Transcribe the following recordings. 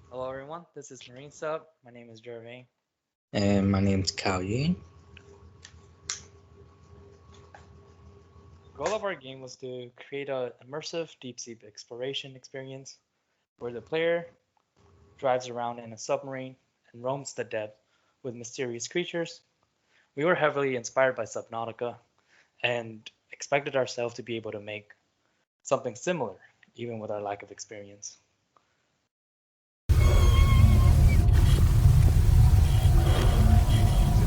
Hello everyone, this is MarineSub. My name is Jervain. And my name's Cao Yun. The goal of our game was to create an immersive deep sea exploration experience where the player drives around in a submarine and roams the depth with mysterious creatures. We were heavily inspired by Subnautica and expected ourselves to be able to make something similar, even with our lack of experience. To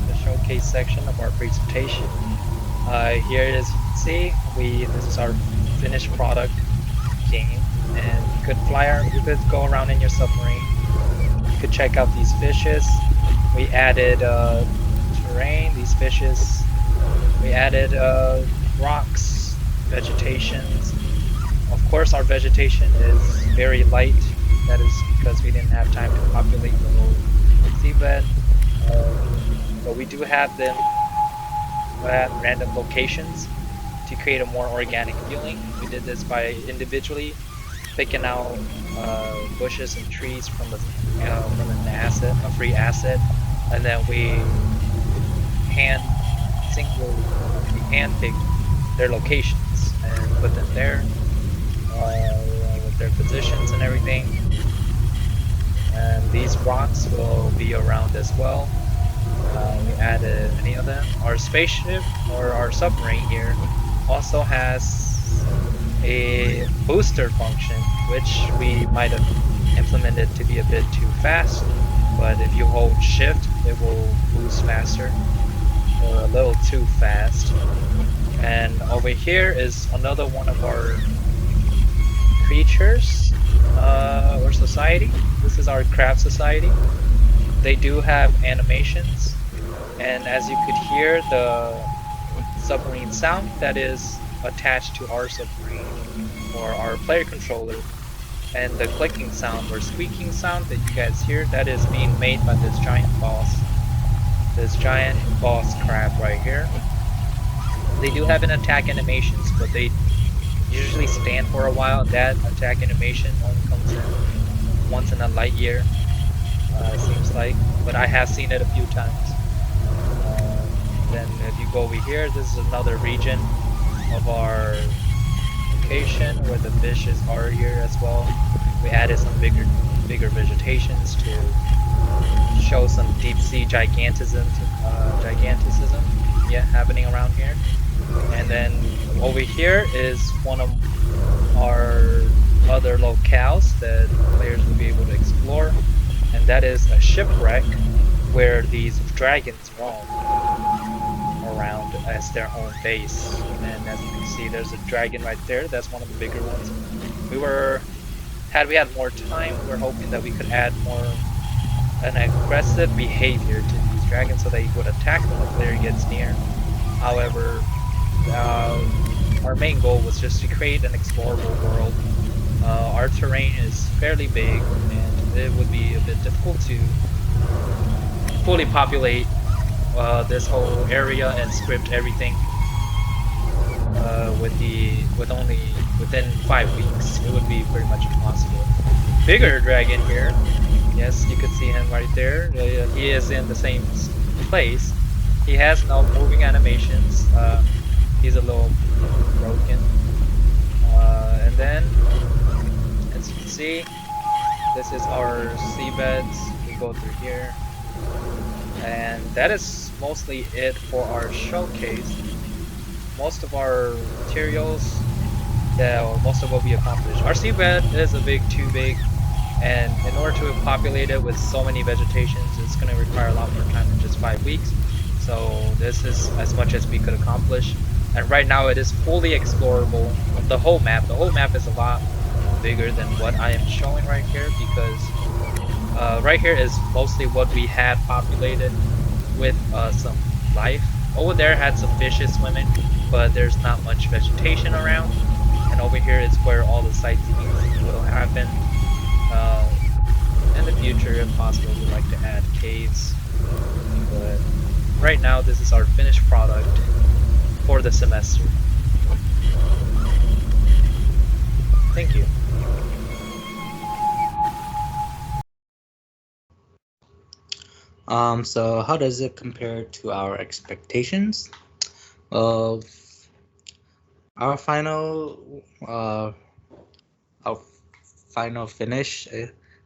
the showcase section of our presentation. Here, as you can see, this is our finished product game, and you could go around in your submarine. You could check out these fishes. We added terrain, these fishes. We added rocks, vegetations. Of course, our vegetation is very light. That is because we didn't have time to populate the whole seabed. But we do have them at random locations to create a more organic feeling. We did this by individually picking out bushes and trees from an asset, a free asset, and then we handpicked their locations and put them there with their positions and everything. And these rocks will be around as well. We added any of them. Our spaceship or our submarine here also has a booster function, which we might have implemented to be a bit too fast, but if you hold shift it will boost faster, or a little too fast. And over here is another one of our creatures or society. This is our crab society. They do have animations, and as you could hear, the submarine sound that is attached to our submarine or our player controller, and the clicking sound or squeaking sound that you guys hear, that is being made by this giant boss crab right here. They do have an attack animations, but they usually stand for a while. That attack animation only comes in once in a light year, it seems like, but I have seen it a few times. Then if you go over here, this is another region of our location where the fishes are here as well. We added some bigger vegetations to show some deep sea gigantism happening around here. And then over here is one of our other locales that players will be able to explore, and that is a shipwreck where these dragons roam around as their own base. And as you can see, there's a dragon right there. That's one of the bigger ones. Had we had more time, we're hoping that we could add an aggressive behavior to these dragons so they would attack when the player gets near. However, our main goal was just to create an explorable world. Our terrain is fairly big, and it would be a bit difficult to fully populate this whole area and script everything within 5 weeks. It would be pretty much impossible. Bigger dragon here. Yes, you could see him right there. He is in the same place. He has no moving animations. He's a little broken. And then, as you can see, this is our seabeds. We go through here. And that is mostly it for our showcase. Most of our materials, most of what we accomplished. Our seabed is too big, and in order to populate it with so many vegetations, it's going to require a lot more time than just 5 weeks. So this is as much as we could accomplish, and right now it is fully explorable. The whole map is a lot bigger than what I am showing right here, because right here is mostly what we had populated with some life. Over there had some fishes swimming, but there's not much vegetation around. And over here is where all the sightseeing will happen. In the future, if possible, we'd like to add caves. But right now, this is our finished product for the semester. Thank you. So how does it compare to our expectations? Well, our our final finish,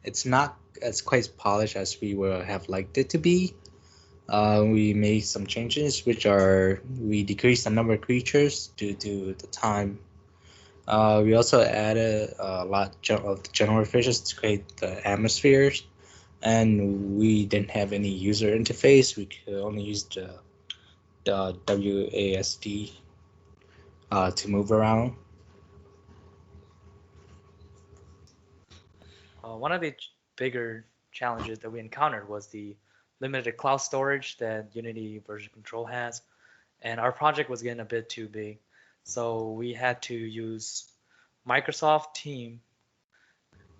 it's not as quite polished as we would have liked it to be. We made some changes, which are we decreased the number of creatures due to the time. We also added a lot of the general fishes to create the atmospheres, and we didn't have any user interface. We could only use the WASD to move around. One of the bigger challenges that we encountered was the limited cloud storage that Unity version control has, and our project was getting a bit too big. So we had to use Microsoft Team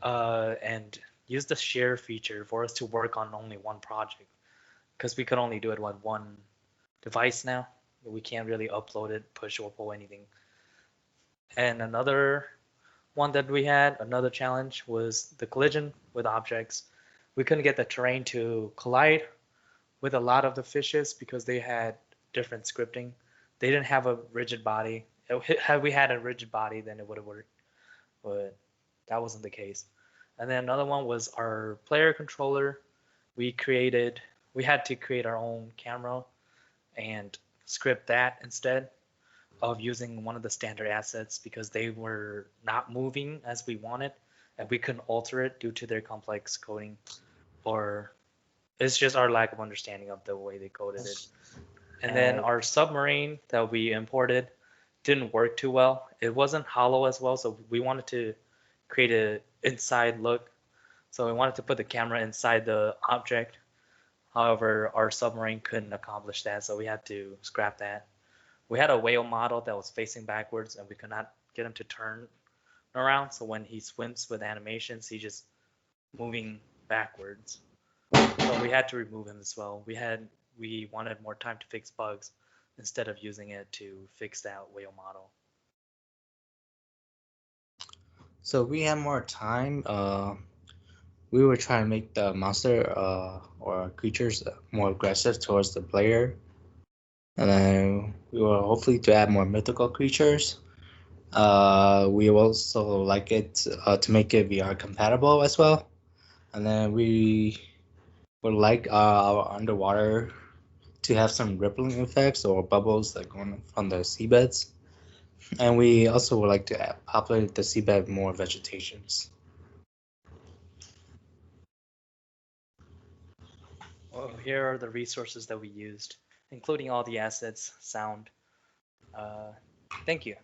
and use the share feature for us to work on only one project because we could only do it on one device now. We can't really upload it, push or pull anything. And another one that we had, another challenge was the collision with objects. We couldn't get the terrain to collide with a lot of the fishes because they had different scripting. They didn't have a rigid body. Had we had a rigid body, then it would have worked, but that wasn't the case. And then another one was our player controller. We created, we had to create our own camera and script that instead of using one of the standard assets because they were not moving as we wanted and we couldn't alter it due to their complex coding, or it's just our lack of understanding of the way they coded it. And then our submarine that we imported didn't work too well. It wasn't hollow as well, so we wanted to create a inside look. So we wanted to put the camera inside the object. However, our submarine couldn't accomplish that, so we had to scrap that. We had a whale model that was facing backwards, and we could not get him to turn around. So when he swims with animations, he's just moving backwards. So we had to remove him as well. We wanted more time to fix bugs instead of using it to fix that whale model. So we had more time. We were trying to make the monster or creatures more aggressive towards the player, and then we were hopefully to add more mythical creatures. We also like it to make it VR compatible as well, and then we would like our underwater to have some rippling effects or bubbles that go on from the seabeds, and we also would like to populate the seabed with more vegetations. Well, here are the resources that we used, including all the assets, sound. Uh, Thank you.